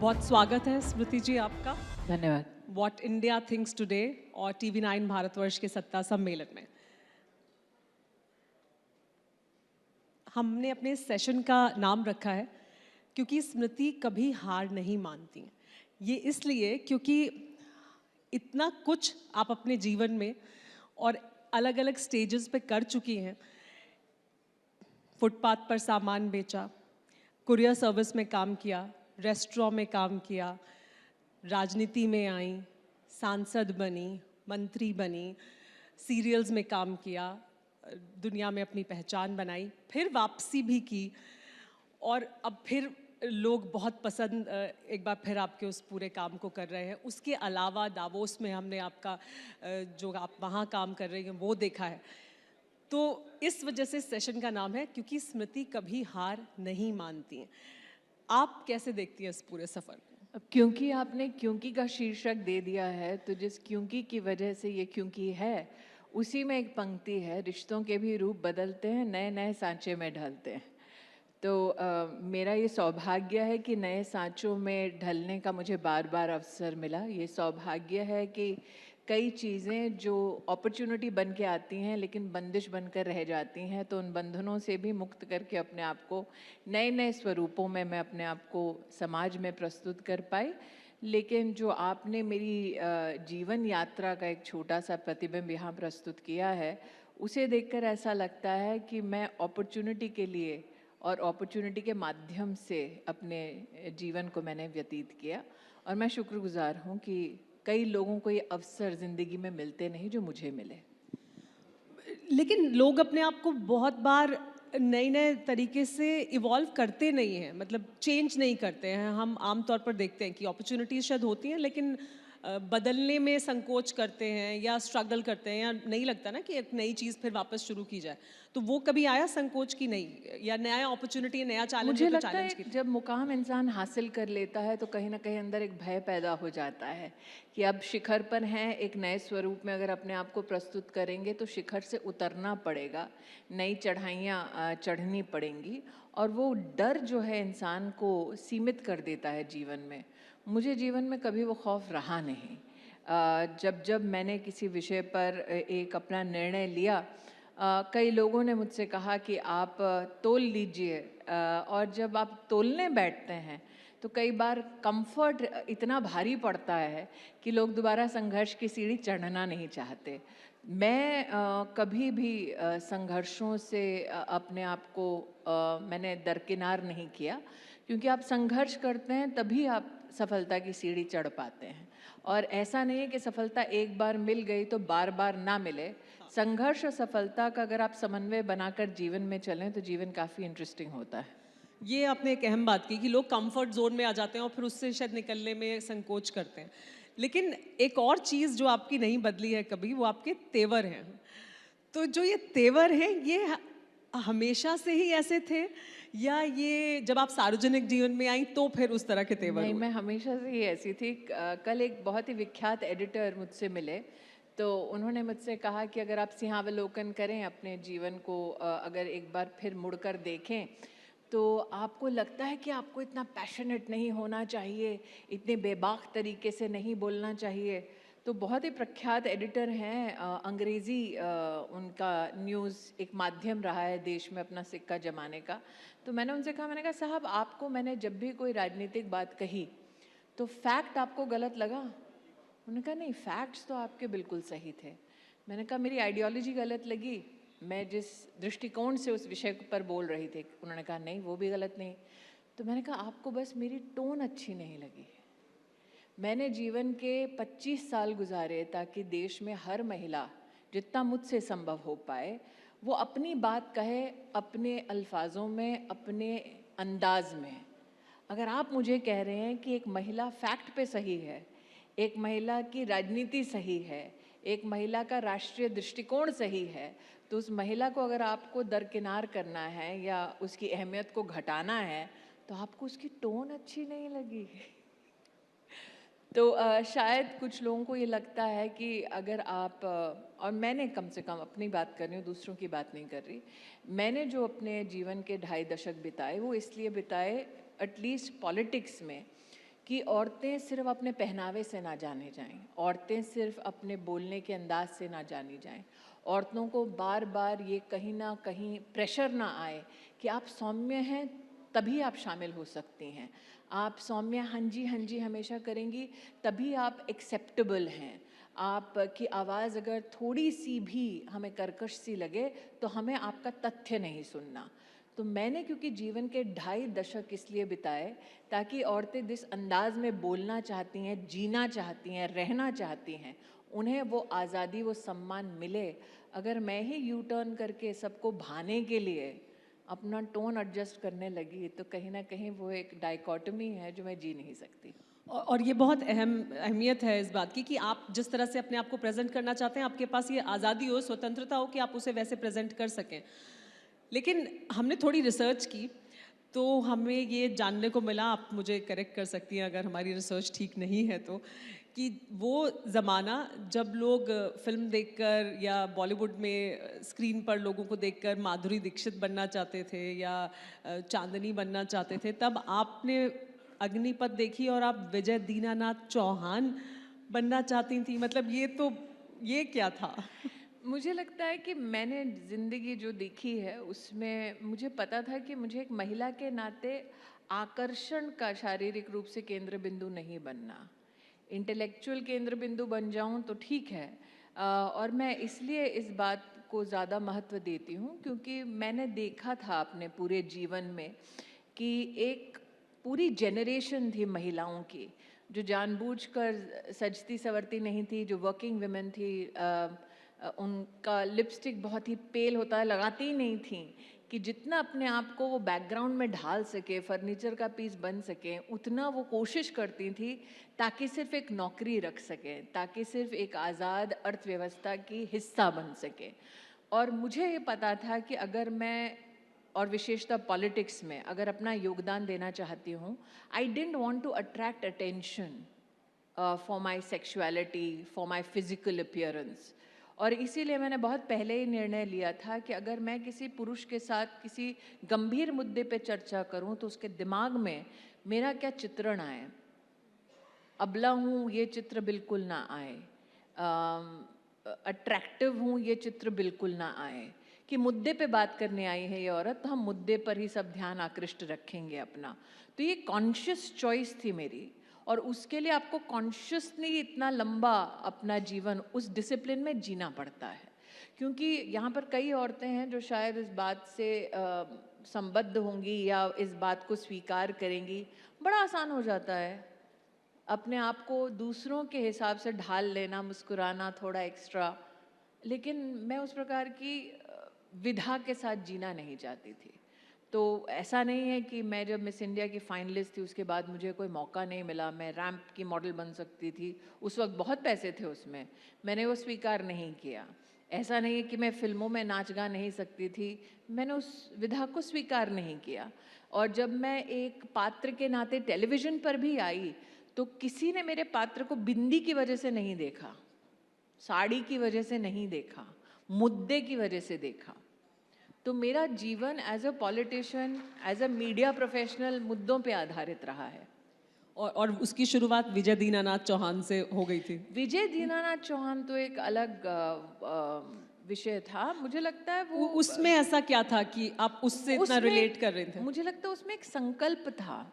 बहुत स्वागत है स्मृति जी आपका धन्यवाद। व्हाट इंडिया थिंक्स टुडे और TV9 भारतवर्ष के सत्ता सम्मेलन में। हमने अपने सेशन का नाम रखा है क्योंकि स्मृति कभी हार नहीं मानती। ये इसलिए क्योंकि इतना कुछ आप अपने जीवन में और अलग अलग स्टेजेस पे कर चुकी हैं। फुटपाथ पर सामान बेचा, कुरियर सर्विस में काम किया, रेस्टोरेंट में काम किया, राजनीति में आई, सांसद बनी, मंत्री बनी, सीरियल्स में काम किया, दुनिया में अपनी पहचान बनाई, फिर वापसी भी की और अब फिर लोग बहुत पसंद एक बार फिर आपके उस पूरे काम को कर रहे हैं। उसके अलावा दावोस में हमने आपका जो आप वहाँ काम कर रही हैं वो देखा है। तो इस वजह से सेशन का नाम है क्योंकि स्मृति कभी हार नहीं मानती हैं। आप कैसे देखती हैं इस पूरे सफ़र को? अब क्योंकि आपने क्योंकि का शीर्षक दे दिया है, तो जिस क्योंकि की वजह से ये क्योंकि है, उसी में एक पंक्ति है, रिश्तों के भी रूप बदलते हैं, नए नए सांचे में ढलते हैं। तो मेरा ये सौभाग्य है कि नए सांचों में ढलने का मुझे बार बार अवसर मिला। ये सौभाग्य है कि कई चीज़ें जो अपॉर्चुनिटी बन के आती हैं लेकिन बंदिश बनकर रह जाती हैं, तो उन बंधनों से भी मुक्त करके अपने आप को नए नए स्वरूपों में मैं अपने आप को समाज में प्रस्तुत कर पाई। लेकिन जो आपने मेरी जीवन यात्रा का एक छोटा सा प्रतिबिंब यहाँ प्रस्तुत किया है, उसे देखकर ऐसा लगता है कि मैं अपॉर्चुनिटी के लिए और अपॉर्चुनिटी के माध्यम से अपने जीवन को मैंने व्यतीत किया। और मैं शुक्रगुजार हूँ कि कई लोगों को ये अवसर ज़िंदगी में मिलते नहीं जो मुझे मिले। लेकिन लोग अपने आप को बहुत बार नए नए तरीके से इवॉल्व करते नहीं हैं, मतलब चेंज नहीं करते हैं। हम आमतौर पर देखते हैं कि अपॉर्चुनिटीज शायद होती हैं लेकिन बदलने में संकोच करते हैं या स्ट्रगल करते हैं, या नहीं लगता ना कि एक नई चीज़ फिर वापस शुरू की जाए। तो वो कभी आया संकोच की नहीं, या नया अपॉर्चुनिटी नया चैलेंज है मुझे तो लगता चैलेंज है की? जब मुकाम इंसान हासिल कर लेता है तो कहीं ना कहीं अंदर एक भय पैदा हो जाता है कि अब शिखर पर हैं, एक नए स्वरूप में अगर अपने आप को प्रस्तुत करेंगे तो शिखर से उतरना पड़ेगा, नई चढ़ाइयाँ चढ़नी पड़ेंगी। और वो डर जो है इंसान को सीमित कर देता है जीवन में। मुझे जीवन में कभी वो खौफ रहा नहीं। जब जब मैंने किसी विषय पर एक अपना निर्णय लिया, कई लोगों ने मुझसे कहा कि आप तोल लीजिए, और जब आप तोलने बैठते हैं तो कई बार कंफर्ट इतना भारी पड़ता है कि लोग दोबारा संघर्ष की सीढ़ी चढ़ना नहीं चाहते। मैं कभी भी संघर्षों से अपने आप को मैंने दरकिनार नहीं किया, क्योंकि आप संघर्ष करते हैं तभी आप सफलता की सीढ़ी चढ़ पाते हैं। और ऐसा नहीं है कि सफलता एक बार मिल गई तो बार बार ना मिले। संघर्ष और सफलता का अगर आप समन्वय बनाकर जीवन में चलें तो जीवन काफ़ी इंटरेस्टिंग होता है। ये आपने एक अहम बात की कि लोग कंफर्ट जोन में आ जाते हैं और फिर उससे शायद निकलने में संकोच करते हैं। लेकिन एक और चीज़ जो आपकी नहीं बदली है कभी, वो आपके तेवर हैं। तो जो ये तेवर हैं, ये हमेशा से ही ऐसे थे, या ये जब आप सार्वजनिक जीवन में आई तो फिर उस तरह के तेवर नहीं, हुए? मैं हमेशा से ही ऐसी थी। कल एक बहुत ही विख्यात एडिटर मुझसे मिले, तो उन्होंने मुझसे कहा कि अगर आप सिंहावलोकन करें अपने जीवन को, अगर एक बार फिर मुड़कर देखें, तो आपको लगता है कि आपको इतना पैशनेट नहीं होना चाहिए, इतने बेबाक तरीके से नहीं बोलना चाहिए। तो बहुत ही प्रख्यात एडिटर हैं, अंग्रेज़ी उनका न्यूज़ एक माध्यम रहा है देश में अपना सिक्का जमाने का। तो मैंने उनसे कहा, मैंने कहा साहब, आपको मैंने जब भी कोई राजनीतिक बात कही तो फैक्ट आपको गलत लगा? उन्होंने कहा नहीं, फैक्ट्स तो आपके बिल्कुल सही थे। मैंने कहा मेरी आइडियोलॉजी गलत लगी, मैं जिस दृष्टिकोण से उस विषय पर बोल रही थी? उन्होंने कहा नहीं, वो भी गलत नहीं। तो मैंने कहा आपको बस मेरी टोन अच्छी नहीं लगी। मैंने जीवन के 25 साल गुजारे ताकि देश में हर महिला जितना मुझसे संभव हो पाए वो अपनी बात कहे, अपने अल्फाजों में, अपने अंदाज में। अगर आप मुझे कह रहे हैं कि एक महिला फैक्ट पे सही है, एक महिला की राजनीति सही है, एक महिला का राष्ट्रीय दृष्टिकोण सही है, तो उस महिला को अगर आपको दरकिनार करना है या उसकी अहमियत को घटाना है तो आपको उसकी टोन अच्छी नहीं लगी। तो शायद कुछ लोगों को ये लगता है कि अगर आप और मैंने कम से कम अपनी बात कर रही हूँ, दूसरों की बात नहीं कर रही। मैंने जो अपने जीवन के 2.5 दशक बिताए वो इसलिए बिताए, एटलीस्ट पॉलिटिक्स में, कि औरतें सिर्फ अपने पहनावे से ना जाने जाएं, औरतें सिर्फ अपने बोलने के अंदाज से ना जानी जाएं, औरतों को बार बार ये कहीं ना कहीं प्रेशर ना आए कि आप सौम्य हैं तभी आप शामिल हो सकती हैं, आप सौम्य हाँ जी हमेशा करेंगी तभी आप एक्सेप्टेबल हैं, आपकी आवाज़ अगर थोड़ी सी भी हमें कर्कश सी लगे तो हमें आपका तथ्य नहीं सुनना। तो मैंने क्योंकि जीवन के 2.5 दशक इसलिए बिताए ताकि औरतें जिस अंदाज में बोलना चाहती हैं, जीना चाहती हैं, रहना चाहती हैं, उन्हें वो आज़ादी, वो सम्मान मिले। अगर मैं ही यू टर्न करके सबको भाने के लिए अपना टोन एडजस्ट करने लगी तो कहीं ना कहीं वो एक डाइकोटमी है जो मैं जी नहीं सकती। और ये बहुत अहमियत है इस बात की कि आप जिस तरह से अपने आप को प्रेजेंट करना चाहते हैं, आपके पास ये आज़ादी हो, स्वतंत्रता हो कि आप उसे वैसे प्रेजेंट कर सकें। लेकिन हमने थोड़ी रिसर्च की तो हमें ये जानने को मिला, आप मुझे करेक्ट कर सकती हैं अगर हमारी रिसर्च ठीक नहीं है तो, कि वो ज़माना जब लोग फिल्म देखकर या बॉलीवुड में स्क्रीन पर लोगों को देखकर माधुरी दीक्षित बनना चाहते थे या चांदनी बनना चाहते थे, तब आपने अग्निपथ देखी और आप विजय दीनानाथ चौहान बनना चाहती थी। मतलब ये क्या था? मुझे लगता है कि मैंने ज़िंदगी जो देखी है उसमें मुझे पता था कि मुझे एक महिला के नाते आकर्षण का शारीरिक रूप से केंद्र बिंदु नहीं बनना। इंटेलेक्चुअल केंद्र बिंदु बन जाऊं तो ठीक है। और मैं इसलिए इस बात को ज़्यादा महत्व देती हूँ क्योंकि मैंने देखा था अपने पूरे जीवन में कि एक पूरी जनरेशन थी महिलाओं की जो जानबूझकर सजती संवरती नहीं थी, जो वर्किंग वुमेन थी, उनका लिपस्टिक बहुत ही पेल होता है, लगाती ही नहीं थी कि जितना अपने आप को वो बैकग्राउंड में ढाल सके, फर्नीचर का पीस बन सके, उतना वो कोशिश करती थी ताकि सिर्फ एक नौकरी रख सके, ताकि सिर्फ एक आज़ाद अर्थव्यवस्था की हिस्सा बन सके। और मुझे ये पता था कि अगर मैं, और विशेषतः पॉलिटिक्स में अगर अपना योगदान देना चाहती हूँ, I didn't want to attract attention for my sexuality, for my physical appearance. और इसीलिए मैंने बहुत पहले ही निर्णय लिया था कि अगर मैं किसी पुरुष के साथ किसी गंभीर मुद्दे पे चर्चा करूं तो उसके दिमाग में मेरा क्या चित्रण आए, अबला हूँ ये चित्र बिल्कुल ना आए, अट्रैक्टिव हूँ ये चित्र बिल्कुल ना आए, कि मुद्दे पे बात करने आई है ये औरत तो हम मुद्दे पर ही सब ध्यान आकृष्ट रखेंगे अपना। तो ये कॉन्शियस चॉइस थी मेरी, और उसके लिए आपको कॉन्शियसली इतना लंबा अपना जीवन उस डिसिप्लिन में जीना पड़ता है। क्योंकि यहाँ पर कई औरतें हैं जो शायद इस बात से संबद्ध होंगी या इस बात को स्वीकार करेंगी, बड़ा आसान हो जाता है अपने आप को दूसरों के हिसाब से ढाल लेना, मुस्कुराना थोड़ा एक्स्ट्रा। लेकिन मैं उस प्रकार की विधा के साथ जीना नहीं चाहती थी। तो ऐसा नहीं है कि मैं जब मिस इंडिया की फाइनलिस्ट थी उसके बाद मुझे कोई मौका नहीं मिला, मैं रैंप की मॉडल बन सकती थी, उस वक्त बहुत पैसे थे उसमें, मैंने वो स्वीकार नहीं किया। ऐसा नहीं है कि मैं फिल्मों में नाच गा नहीं सकती थी, मैंने उस विधा को स्वीकार नहीं किया। और जब मैं एक पात्र के नाते टेलीविज़न पर भी आई तो किसी ने मेरे पात्र को बिंदी की वजह से नहीं देखा, साड़ी की वजह से नहीं देखा, मुद्दे की वजह से देखा। तो मेरा जीवन as a politician, as a media professional मुद्दों पे आधारित रहा है। और उसकी शुरुआत विजय दीनानाथ चौहान से हो गई थी। विजय दीनानाथ चौहान तो एक अलग विषय था, मुझे लगता है वो उसमें ऐसा क्या था कि आप उससे इतना उसमें रिलेट कर रहे थे? मुझे लगता है उसमें एक संकल्प था।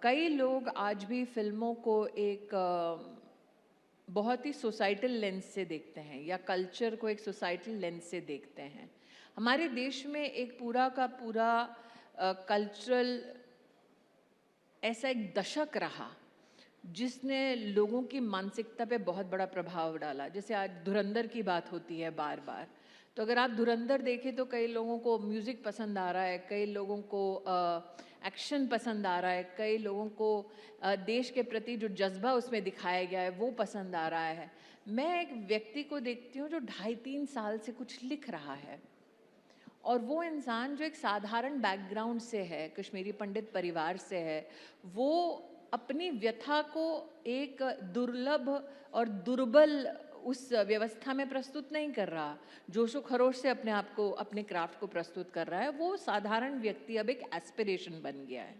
कई लोग आज भी फिल्मों को एक बहुत ही सोसाइटल लेंस से देखते हैं या कल्चर को एक सोसाइटल लेंस से देखते हैं। हमारे देश में एक पूरा का पूरा कल्चरल ऐसा एक दशक रहा जिसने लोगों की मानसिकता पे बहुत बड़ा प्रभाव डाला। जैसे आज धुरंधर की बात होती है बार बार, तो अगर आप धुरंधर देखें तो कई लोगों को म्यूज़िक पसंद आ रहा है, कई लोगों को एक्शन पसंद आ रहा है, कई लोगों को देश के प्रति जो जज्बा उसमें दिखाया गया है वो पसंद आ रहा है। मैं एक व्यक्ति को देखती हूँ जो 2.5-3 साल से कुछ लिख रहा है, और वो इंसान जो एक साधारण बैकग्राउंड से है, कश्मीरी पंडित परिवार से है, वो अपनी व्यथा को एक दुर्लभ और दुर्बल उस व्यवस्था में प्रस्तुत नहीं कर रहा, जोशो खरोश से अपने आप को, अपने क्राफ्ट को प्रस्तुत कर रहा है। वो साधारण व्यक्ति अब एक एस्पिरेशन बन गया है।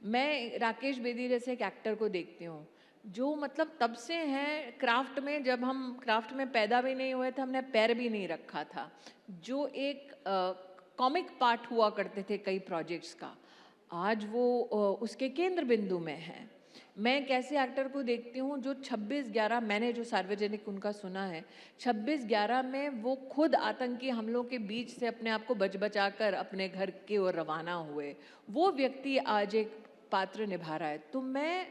मैं राकेश बेदी जैसे एक एक्टर को देखती हूँ जो मतलब तब से हैं क्राफ्ट में, जब हम क्राफ्ट में पैदा भी नहीं हुए थे, हमने पैर भी नहीं रखा था, जो एक कॉमिक पार्ट हुआ करते थे कई प्रोजेक्ट्स का, आज वो उसके केंद्र बिंदु में है। मैं एक ऐसे एक्टर को देखती हूँ जो 26/11, मैंने जो सार्वजनिक उनका सुना है, 26/11 में वो खुद आतंकी हमलों के बीच से अपने आप को बचा कर अपने घर की ओर रवाना हुए। वो व्यक्ति आज एक पात्र निभा रहा है, तो मैं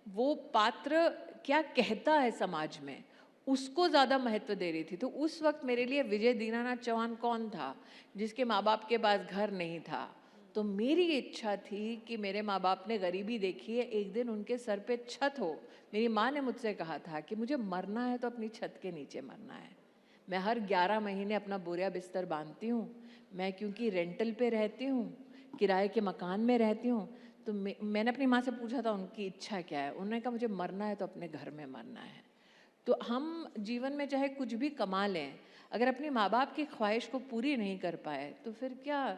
वो पात्र क्या कहता है समाज में, उसको ज़्यादा महत्व दे रही थी। तो उस वक्त मेरे लिए विजय दीनानाथ चौहान कौन था, जिसके माँ बाप के पास घर नहीं था। तो मेरी इच्छा थी कि मेरे माँ बाप ने गरीबी देखी है, एक दिन उनके सर पे छत हो। मेरी माँ ने मुझसे कहा था कि मुझे मरना है तो अपनी छत के नीचे मरना है। मैं हर 11 महीने अपना बोरिया बिस्तर बांधती हूँ। मैं क्योंकि रेंटल पे रहती हूँ, किराए के मकान में रहती हूँ, तो मैंने अपनी माँ से पूछा था उनकी इच्छा क्या है। उन्होंने कहा मुझे मरना है तो अपने घर में मरना है। तो हम जीवन में चाहे कुछ भी कमा लें, अगर अपने माँ बाप की ख्वाहिश को पूरी नहीं कर पाए तो फिर क्या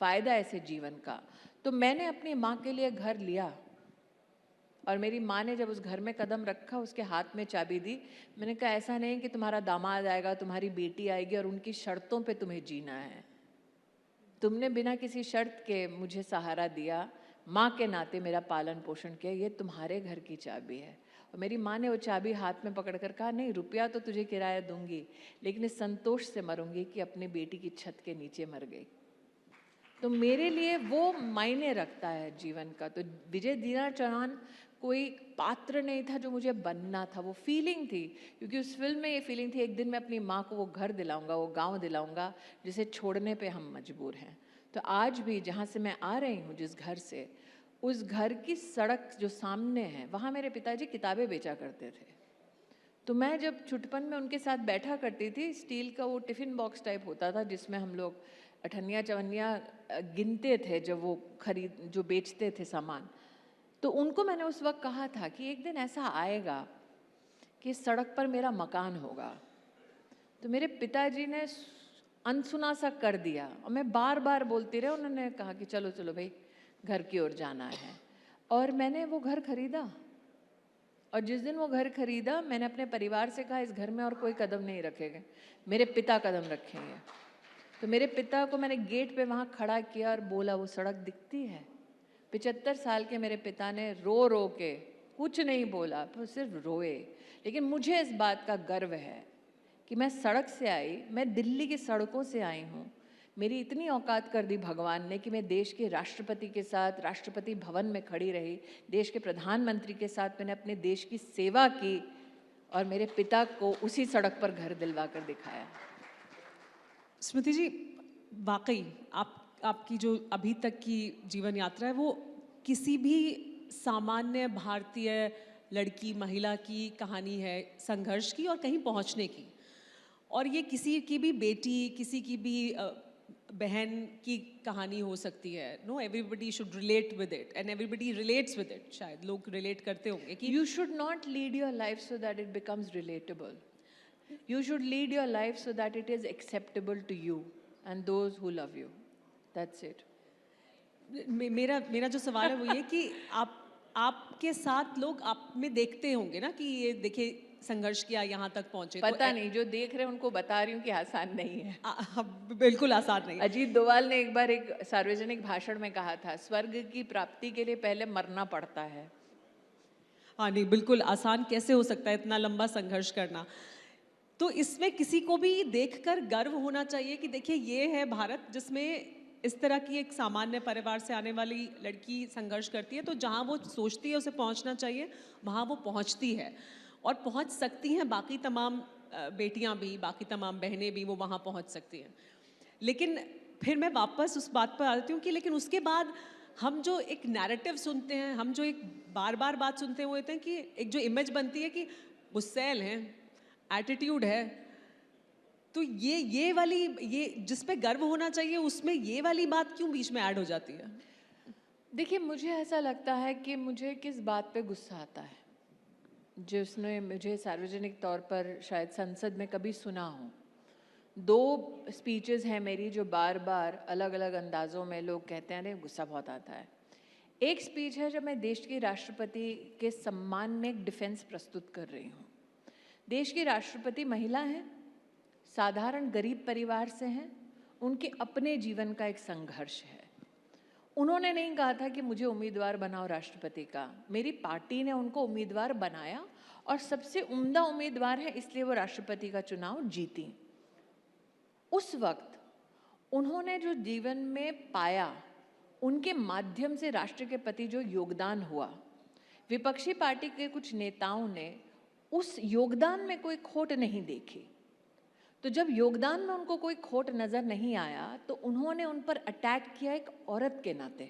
फ़ायदा ऐसे जीवन का। तो मैंने अपनी माँ के लिए घर लिया, और मेरी माँ ने जब उस घर में कदम रखा, उसके हाथ में चाबी दी। मैंने कहा ऐसा नहीं कि तुम्हारा दामाद आएगा, तुम्हारी बेटी आएगी और उनकी शर्तों पे तुम्हें जीना है। तुमने बिना किसी शर्त के मुझे सहारा दिया, माँ के नाते मेरा पालन पोषण किया, ये तुम्हारे घर की चाबी है। और मेरी माँ ने वो चाबी हाथ में पकड़कर कहा, नहीं रुपया तो तुझे किराया दूंगी, लेकिन इस संतोष से मरूंगी कि अपनी बेटी की छत के नीचे मर गई। तो मेरे लिए वो मायने रखता है जीवन का। तो विजय दीनानाथ चौहान कोई पात्र नहीं था जो मुझे बनना था, वो फीलिंग थी। क्योंकि उस फिल्म में ये फीलिंग थी, एक दिन मैं अपनी माँ को वो घर दिलाऊंगा, वो गांव दिलाऊंगा जिसे छोड़ने पे हम मजबूर हैं। तो आज भी जहाँ से मैं आ रही हूँ, जिस घर से, उस घर की सड़क जो सामने है, वहाँ मेरे पिताजी किताबें बेचा करते थे। तो मैं जब छुटपन में उनके साथ बैठा करती थी, स्टील का वो टिफ़िन बॉक्स टाइप होता था जिसमें हम लोग अठन्निया चवन्निया गिनते थे जब वो जो बेचते थे सामान। तो उनको मैंने उस वक्त कहा था कि एक दिन ऐसा आएगा कि इस सड़क पर मेरा मकान होगा। तो मेरे पिताजी ने अनसुना सा कर दिया, और मैं बार बार बोलती रही। उन्होंने कहा कि चलो चलो भाई, घर की ओर जाना है। और मैंने वो घर खरीदा, और जिस दिन वो घर खरीदा, मैंने अपने परिवार से कहा इस घर में और कोई कदम नहीं रखेगा, मेरे पिता कदम रखेंगे। तो मेरे पिता को मैंने गेट पे वहाँ खड़ा किया और बोला, वो सड़क दिखती है? 75 साल के मेरे पिता ने रो रो के कुछ नहीं बोला, पर सिर्फ रोए। लेकिन मुझे इस बात का गर्व है कि मैं सड़क से आई, मैं दिल्ली की सड़कों से आई हूँ। मेरी इतनी औकात कर दी भगवान ने कि मैं देश के राष्ट्रपति के साथ राष्ट्रपति भवन में खड़ी रही, देश के प्रधानमंत्री के साथ मैंने अपने देश की सेवा की, और मेरे पिता को उसी सड़क पर घर दिलवा कर दिखाया। स्मृति जी, वाकई आपकी जो अभी तक की जीवन यात्रा है वो किसी भी सामान्य भारतीय लड़की महिला की कहानी है, संघर्ष की और कहीं पहुंचने की। और ये किसी की भी बेटी, किसी की भी बहन की कहानी हो सकती है। No, everybody should relate with it, and everybody relates with it. शायद लोग रिलेट करते होंगे कि you should not lead your life so that it becomes relatable. You should lead your life so that it is acceptable to you and those who love you. That's it. मेरा जो सवाल है वो ये कि आपके साथ लोग आप में देखते होंगे ना कि ये देखिए संघर्ष किया, यहाँ तक पहुंचे। पता नहीं, जो देख रहे हैं उनको बता रही हूँ कि आसान नहीं है। बिल्कुल आसान नहीं। अजीत डोभाल ने एक बार एक सार्वजनिक भाषण में कहा था, स्वर्ग की प्राप्ति के लिए पहले मरना पड़ता है। हाँ नहीं, बिल्कुल आसान कैसे हो सकता है इतना लंबा संघर्ष करना। तो इसमें किसी को भी देखकर गर्व होना चाहिए कि देखिए ये है भारत, जिसमें इस तरह की एक सामान्य परिवार से आने वाली लड़की संघर्ष करती है, तो जहाँ वो सोचती है उसे पहुँचना चाहिए वहाँ वो पहुँचती है, और पहुँच सकती हैं बाकी तमाम बेटियाँ भी, बाकी तमाम बहनें भी वो वहाँ पहुँच सकती हैं। लेकिन फिर मैं वापस उस बात पर आती हूँ कि लेकिन उसके बाद हम जो एक नैरेटिव सुनते हैं, हम जो एक बार बार बात सुनते हैं, वो होते हैं कि एक जो इमेज बनती है कि गुस्सैल हैं, एटीट्यूड है। तो ये वाली, ये जिस पे गर्व होना चाहिए उसमें ये वाली बात क्यों बीच में ऐड हो जाती है? देखिए, मुझे ऐसा लगता है कि मुझे किस बात पे गुस्सा आता है, जिसने मुझे सार्वजनिक तौर पर शायद संसद में कभी सुना हो। 2 स्पीचेस हैं मेरी जो बार बार अलग अलग अंदाज़ों में लोग कहते हैं अरे गुस्सा बहुत आता है। एक स्पीच है जब मैं देश के राष्ट्रपति के सम्मान में एक डिफेंस प्रस्तुत कर रही हूँ। देश की राष्ट्रपति महिला हैं, साधारण गरीब परिवार से हैं, उनके अपने जीवन का एक संघर्ष है। उन्होंने नहीं कहा था कि मुझे उम्मीदवार बनाओ राष्ट्रपति का, मेरी पार्टी ने उनको उम्मीदवार बनाया और सबसे उम्दा उम्मीदवार है इसलिए वो राष्ट्रपति का चुनाव जीती। उस वक्त उन्होंने जो जीवन में पाया, उनके माध्यम से राष्ट्र के प्रति जो योगदान हुआ, विपक्षी पार्टी के कुछ नेताओं ने उस योगदान में कोई खोट नहीं देखी। तो जब योगदान में उनको कोई खोट नजर नहीं आया तो उन्होंने उन पर अटैक किया एक औरत के नाते,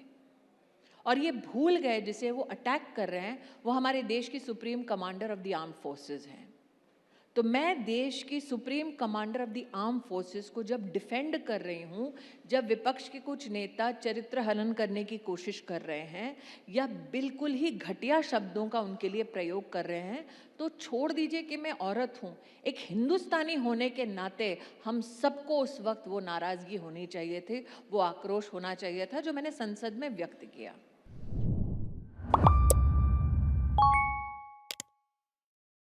और ये भूल गए जिसे वो अटैक कर रहे हैं वो हमारे देश की supreme commander of the arm forces हैं। तो मैं देश की supreme commander of the arm forces को जब डिफेंड कर रही हूँ, जब विपक्ष के कुछ नेता चरित्र हनन करने की कोशिश कर रहे हैं या बिल्कुल ही घटिया शब्दों का उनके लिए प्रयोग कर रहे हैं, तो छोड़ दीजिए कि मैं औरत हूँ, एक हिंदुस्तानी होने के नाते हम सबको उस वक्त वो नाराज़गी होनी चाहिए थी, वो आक्रोश होना चाहिए था जो मैंने संसद में व्यक्त किया।